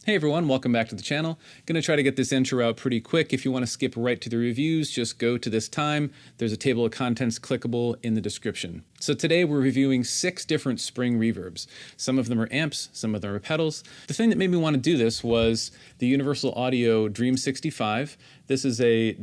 Hey everyone, welcome back to the channel. Gonna try to get this intro out pretty quick. If you want to skip right to the reviews, just go to this time. There's a table of contents clickable in the description. So today we're reviewing 6 different spring reverbs. Some of them are amps, some of them are pedals. The thing that made me want to do this was the Universal Audio Dream 65. This is a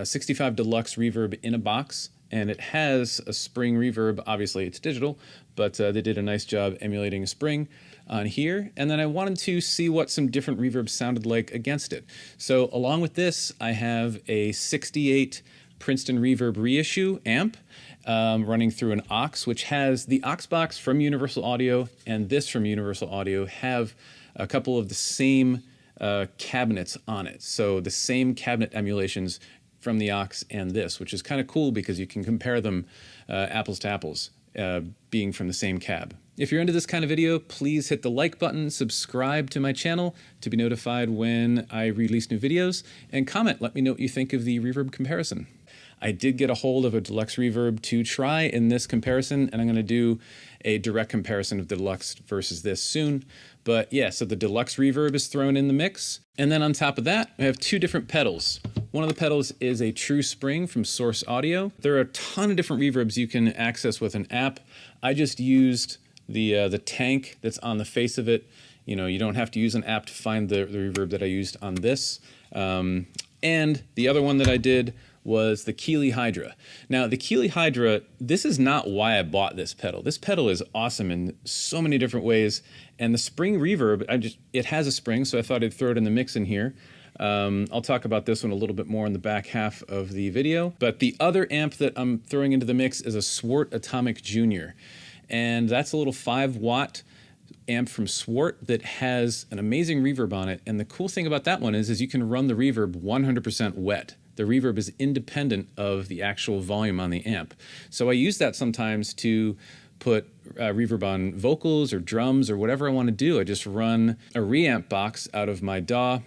65 Deluxe reverb in a box, and it has a spring reverb. Obviously it's digital, but they did a nice job emulating a spring on here. And then I wanted to see what some different reverbs sounded like against it. So along with this, I have a 68 Princeton Reverb reissue amp running through an aux, which has the aux box from Universal Audio and this from Universal Audio have a couple of the same cabinets on it. So the same cabinet emulations from the aux and this, which is kind of cool because you can compare them apples to apples, being from the same cab. If you're into this kind of video, please hit the like button, subscribe to my channel to be notified when I release new videos, and comment. Let me know what you think of the reverb comparison. I did get a hold of a Deluxe reverb to try in this comparison, and I'm going to do a direct comparison of the Deluxe versus this soon. But yeah, so the Deluxe reverb is thrown in the mix. And then on top of that, I have 2 different pedals. One of the pedals is a True Spring from Source Audio. There are a ton of different reverbs you can access with an app. I just used the tank that's on the face of it. You know, you don't have to use an app to find the reverb that I used on this. And the other one that I did was the Keeley Hydra. Now, the Keeley Hydra, this is not why I bought this pedal. This pedal is awesome in so many different ways. And the spring reverb, it has a spring, so I thought I'd throw it in the mix in here. I'll talk about this one a little bit more in the back half of the video. But the other amp that I'm throwing into the mix is a Swart Atomic Junior. And that's a little 5-watt amp from Swart that has an amazing reverb on it. And the cool thing about that one is you can run the reverb 100% wet. The reverb is independent of the actual volume on the amp. So I use that sometimes to put reverb on vocals or drums or whatever I want to do. I just run a reamp box out of my DAW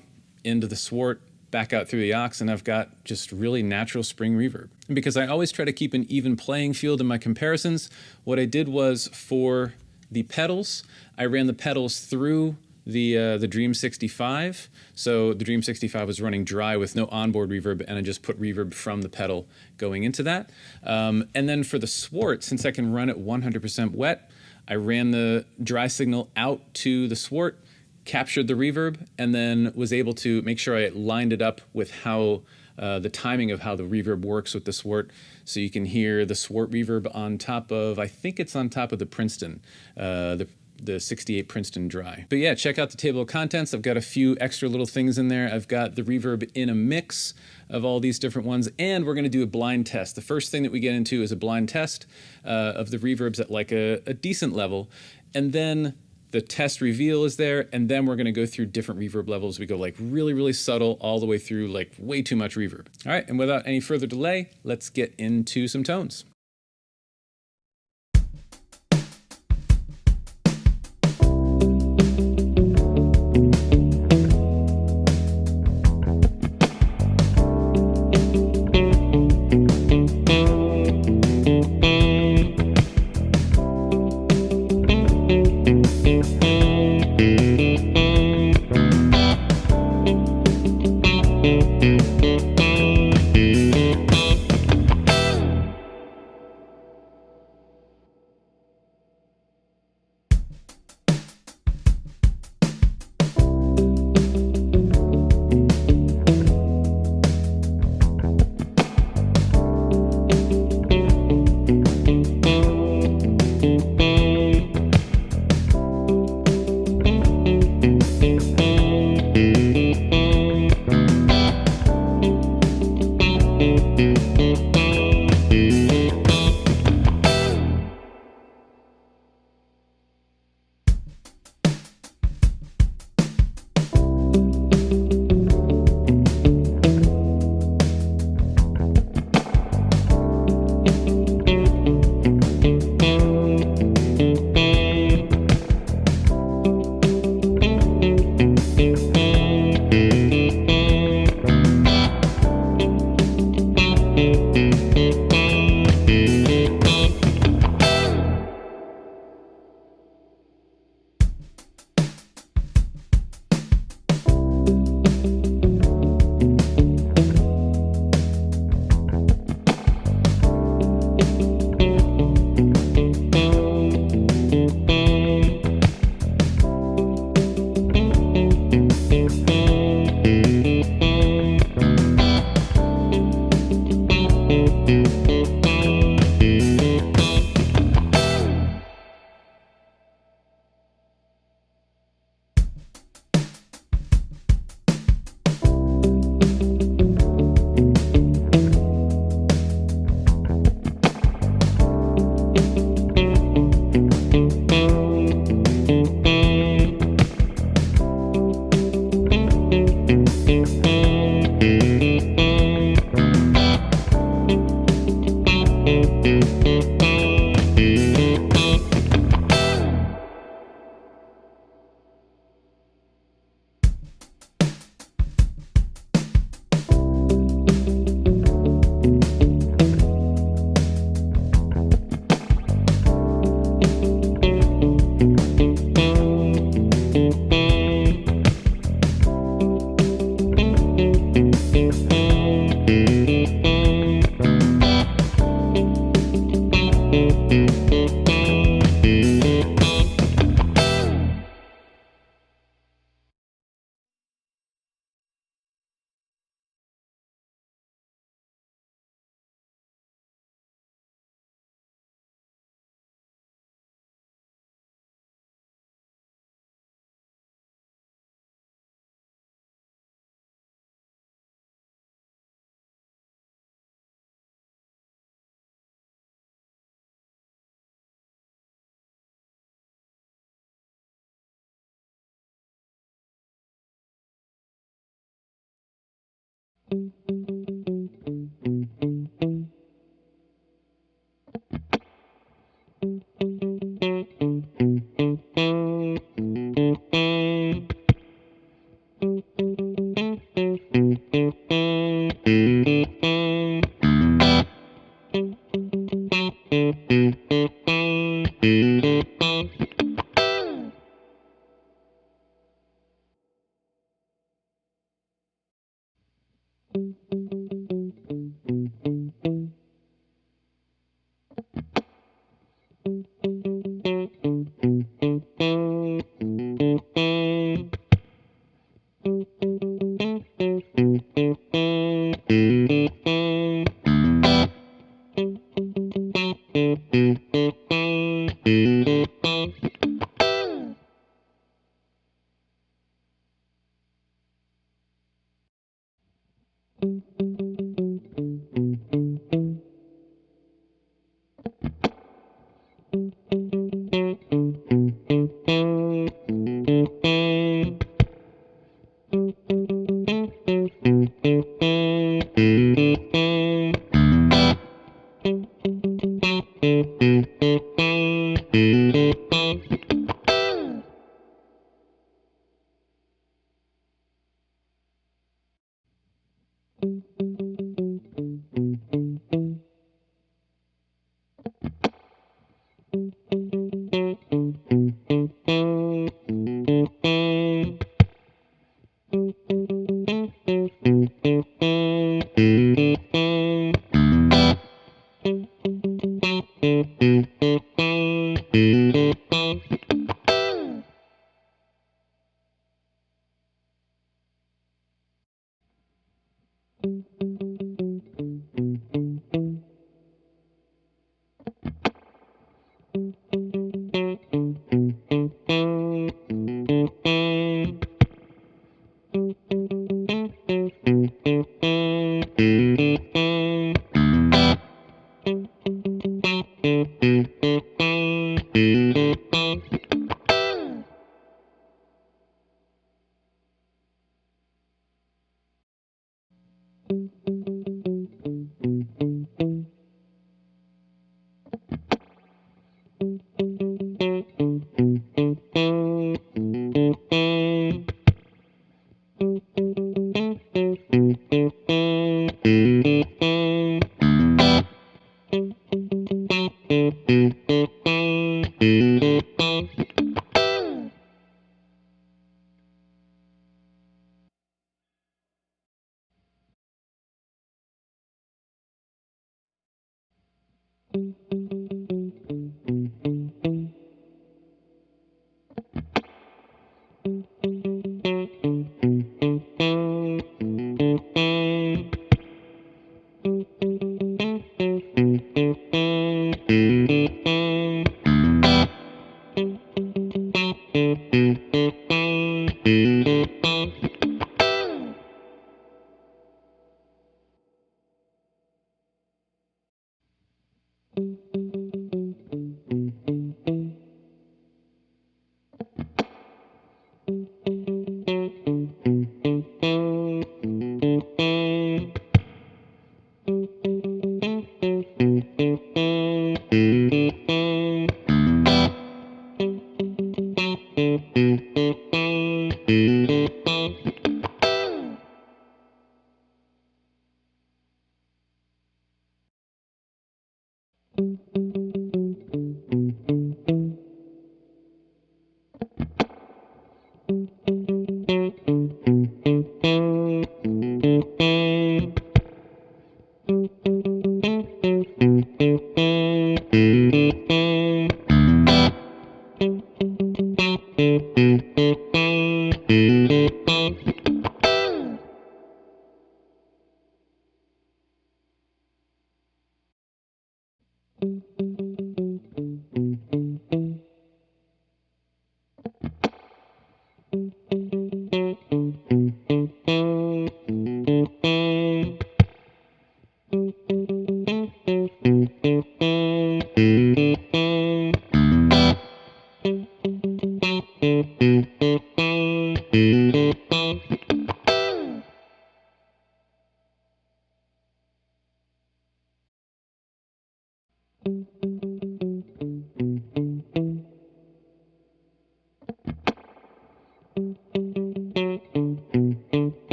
into the Swart, back out through the aux, and I've got just really natural spring reverb. And because I always try to keep an even playing field in my comparisons, what I did was for the pedals, I ran the pedals through the Dream 65. So the Dream 65 was running dry with no onboard reverb, and I just put reverb from the pedal going into that. And then for the Swart, since I can run it 100% wet, I ran the dry signal out to the Swart, captured the reverb, and then was able to make sure I lined it up with how the timing of how the reverb works with the Swart. So you can hear the Swart reverb on top of, I think it's on top of the Princeton, the 68 Princeton dry. But yeah, check out the table of contents. I've got a few extra little things in there. I've got the reverb in a mix of all these different ones, and we're gonna do a blind test. The first thing that we get into is a blind test of the reverbs at like a decent level, and then the test reveal is there, and then we're gonna go through different reverb levels. We go like really, really subtle all the way through like way too much reverb. All right, and without any further delay, let's get into some tones.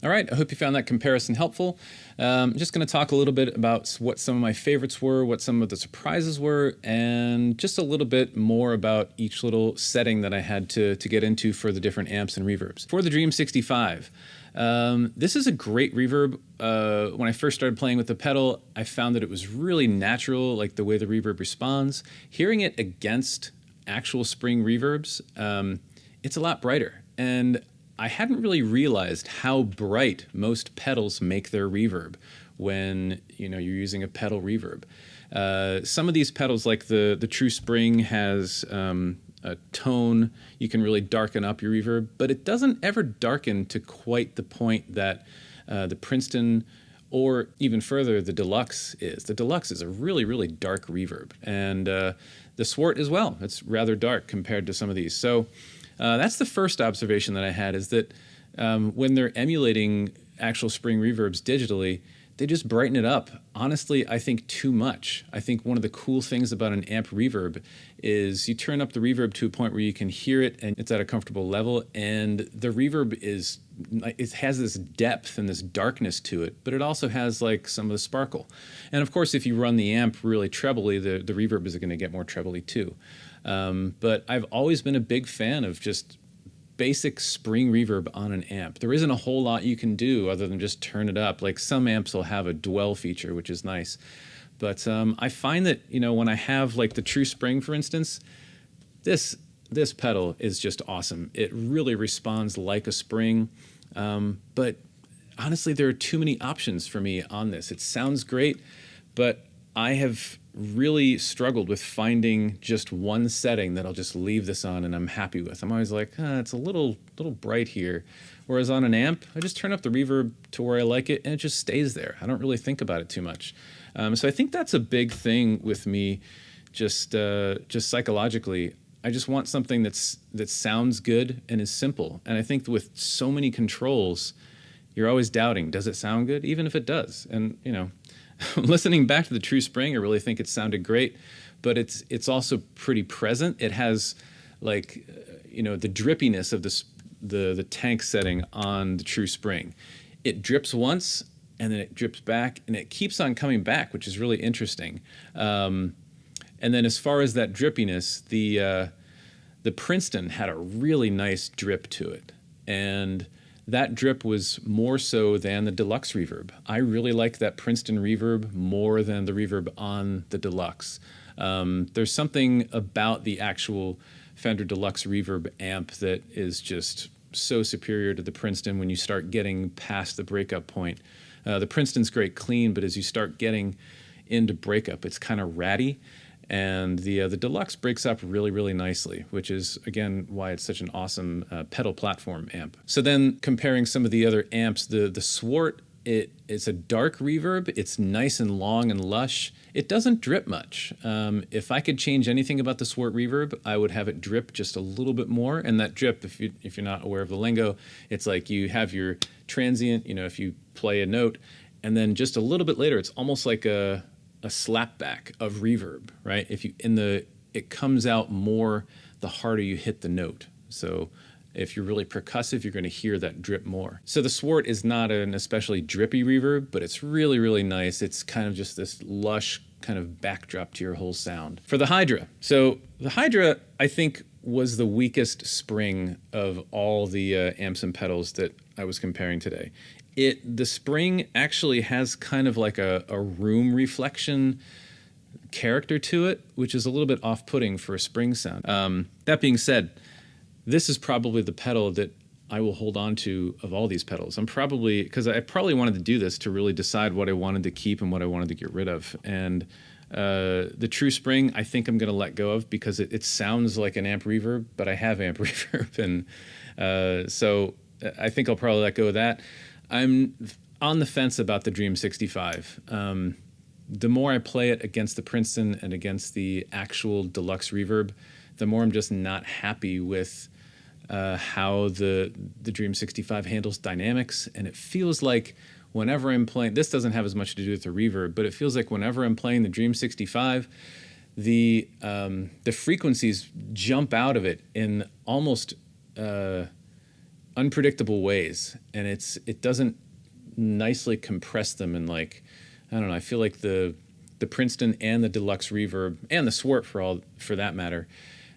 All right, I hope you found that comparison helpful. I'm just going to talk a little bit about what some of my favorites were, what some of the surprises were, and just a little bit more about each little setting that I had to get into for the different amps and reverbs. For the Dream 65, this is a great reverb. When I first started playing with the pedal, I found that it was really natural, like the way the reverb responds. Hearing it against actual spring reverbs, it's a lot brighter. And I hadn't really realized how bright most pedals make their reverb when you're using a pedal reverb. Some of these pedals, like the True Spring, has a tone. You can really darken up your reverb, but it doesn't ever darken to quite the point that the Princeton, or even further, the Deluxe is. The Deluxe is a really, really dark reverb, and the Swart as well. It's rather dark compared to some of these. So that's the first observation that I had, is that when they're emulating actual spring reverbs digitally, they just brighten it up. Honestly, I think too much. I think one of the cool things about an amp reverb is you turn up the reverb to a point where you can hear it and it's at a comfortable level, and the reverb it has this depth and this darkness to it, but it also has like some of the sparkle. And of course, if you run the amp really trebly, the reverb is going to get more trebly too. But I've always been a big fan of just basic spring reverb on an amp. There isn't a whole lot you can do other than just turn it up. Like some amps will have a dwell feature, which is nice. But I find that, when I have like the True Spring, for instance, this pedal is just awesome. It really responds like a spring. But honestly, there are too many options for me on this. It sounds great, but I have really struggled with finding just one setting that I'll just leave this on and I'm happy with. I'm always like, it's a little bright here. Whereas on an amp, I just turn up the reverb to where I like it and it just stays there. I don't really think about it too much. So I think that's a big thing with me, just psychologically. I just want something that sounds good and is simple. And I think with so many controls, you're always doubting, does it sound good? Even if it does. And, Listening back to the True Spring, I really think it sounded great, but it's also pretty present. It has like, the drippiness of the tank setting on the True Spring. It drips once and then it drips back and it keeps on coming back, which is really interesting. And then as far as that drippiness, the Princeton had a really nice drip to it. And that drip was more so than the Deluxe reverb. I really like that Princeton reverb more than the reverb on the Deluxe. There's something about the actual Fender Deluxe reverb amp that is just so superior to the Princeton when you start getting past the breakup point. The Princeton's great clean, but as you start getting into breakup, it's kind of ratty. And the Deluxe breaks up really, really nicely, which is, again, why it's such an awesome pedal platform amp. So then comparing some of the other amps, the Swart, it's a dark reverb. It's nice and long and lush. It doesn't drip much. If I could change anything about the Swart reverb, I would have it drip just a little bit more. And that drip, if you're not aware of the lingo, it's like you have your transient, if you play a note, and then just a little bit later, it's almost like a slapback of reverb, right? It comes out more the harder you hit the note. So if you're really percussive, you're going to hear that drip more. So the Swart is not an especially drippy reverb, but it's really, really nice. It's kind of just this lush kind of backdrop to your whole sound. For the Hydra. So the Hydra, I think, was the weakest spring of all the amps and pedals that I was comparing today. The spring actually has kind of like a room reflection character to it, which is a little bit off-putting for a spring sound. That being said, this is probably the pedal that I will hold on to of all these pedals. Because I probably wanted to do this to really decide what I wanted to keep and what I wanted to get rid of. And the True Spring, I think I'm going to let go of because it sounds like an amp reverb, but I have amp reverb. And so I think I'll probably let go of that. I'm on the fence about the Dream 65. The more I play it against the Princeton and against the actual Deluxe reverb, the more I'm just not happy with how the Dream 65 handles dynamics. And it feels like whenever I'm playing, this doesn't have as much to do with the reverb, but it feels like whenever I'm playing the Dream 65, the frequencies jump out of it in almost unpredictable ways, and it doesn't nicely compress them. And I don't know, I feel like the Princeton and the Deluxe reverb and the Swart for that matter,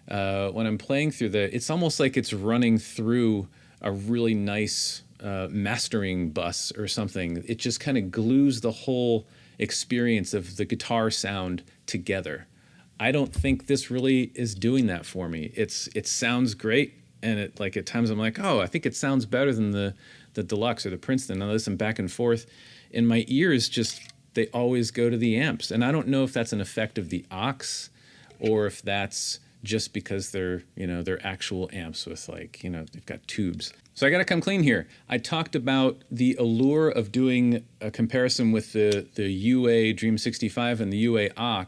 when I'm playing through it's almost like it's running through a really nice mastering bus or something. It just kind of glues the whole experience of the guitar sound together. I don't think this really is doing that for me. It sounds great. And at times I'm like, oh, I think it sounds better than the Deluxe or the Princeton. I listen back and forth, and my ears they always go to the amps. And I don't know if that's an effect of the aux, or if that's just because they're actual amps with they've got tubes. So I got to come clean here. I talked about the allure of doing a comparison with the UA Dream 65 and the UA aux.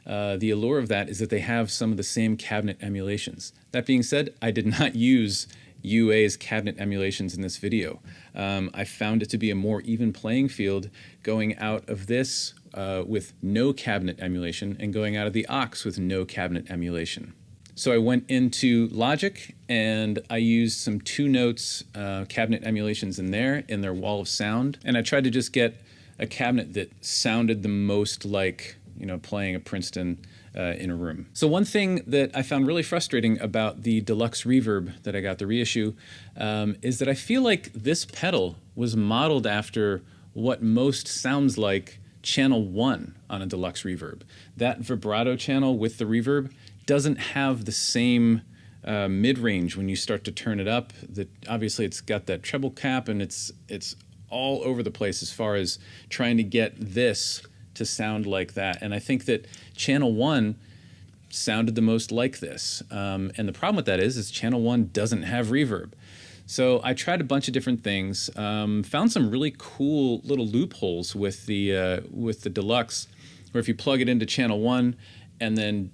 The allure of that is that they have some of the same cabinet emulations. That being said, I did not use UA's cabinet emulations in this video. I found it to be a more even playing field going out of this with no cabinet emulation and going out of the aux with no cabinet emulation. So I went into Logic and I used some 2-notes cabinet emulations in their wall of sound. And I tried to just get a cabinet that sounded the most like playing a Princeton in a room. So one thing that I found really frustrating about the Deluxe reverb that I got, the reissue, is that I feel like this pedal was modeled after what most sounds like channel 1 on a Deluxe reverb. That vibrato channel with the reverb doesn't have the same mid-range when you start to turn it up. Obviously it's got that treble cap, and it's all over the place as far as trying to get this to sound like that. And I think that channel 1 sounded the most like this. And the problem with that is channel 1 doesn't have reverb. So I tried a bunch of different things, found some really cool little loopholes with the Deluxe, where if you plug it into channel 1 and then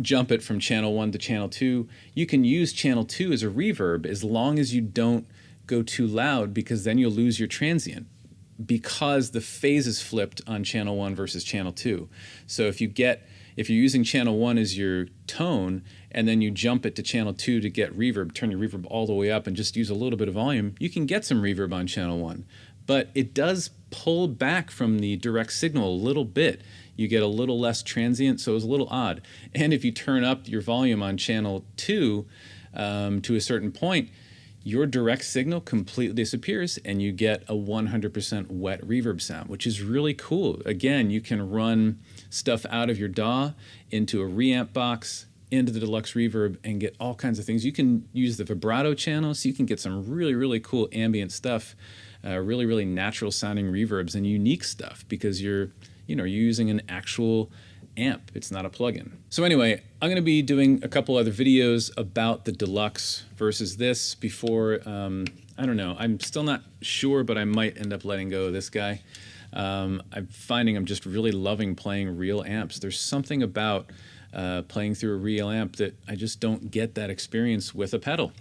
jump it from channel 1 to channel 2, you can use channel 2 as a reverb as long as you don't go too loud, because then you'll lose your transient. because the phase is flipped on channel 1 versus channel 2. So if you're using channel 1 as your tone, and then you jump it to channel 2 to get reverb, turn your reverb all the way up and just use a little bit of volume, you can get some reverb on channel 1. But it does pull back from the direct signal a little bit. You get a little less transient, so it's a little odd. And if you turn up your volume on channel 2 to a certain point, your direct signal completely disappears and you get a 100% wet reverb sound, which is really cool. Again, you can run stuff out of your DAW into a reamp box, into the Deluxe Reverb, and get all kinds of things. You can use the vibrato channel, so you can get some really, really cool ambient stuff, really, really natural sounding reverbs and unique stuff, because you're using an actual amp. It's not a plugin. So anyway, I'm going to be doing a couple other videos about the Deluxe versus this before, I don't know, I'm still not sure, but I might end up letting go of this guy. I'm finding I'm just really loving playing real amps. There's something about playing through a real amp that I just don't get that experience with a pedal.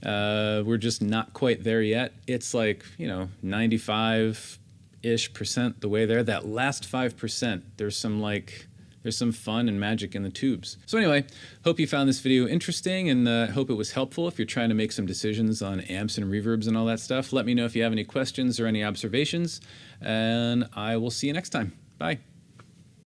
We're just not quite there yet. It's like, 95-ish% the way there. That last 5%, there's some fun and magic in the tubes. So anyway, hope you found this video interesting, and hope it was helpful if you're trying to make some decisions on amps and reverbs and all that stuff. Let me know if you have any questions or any observations, and I will see you next time. Bye.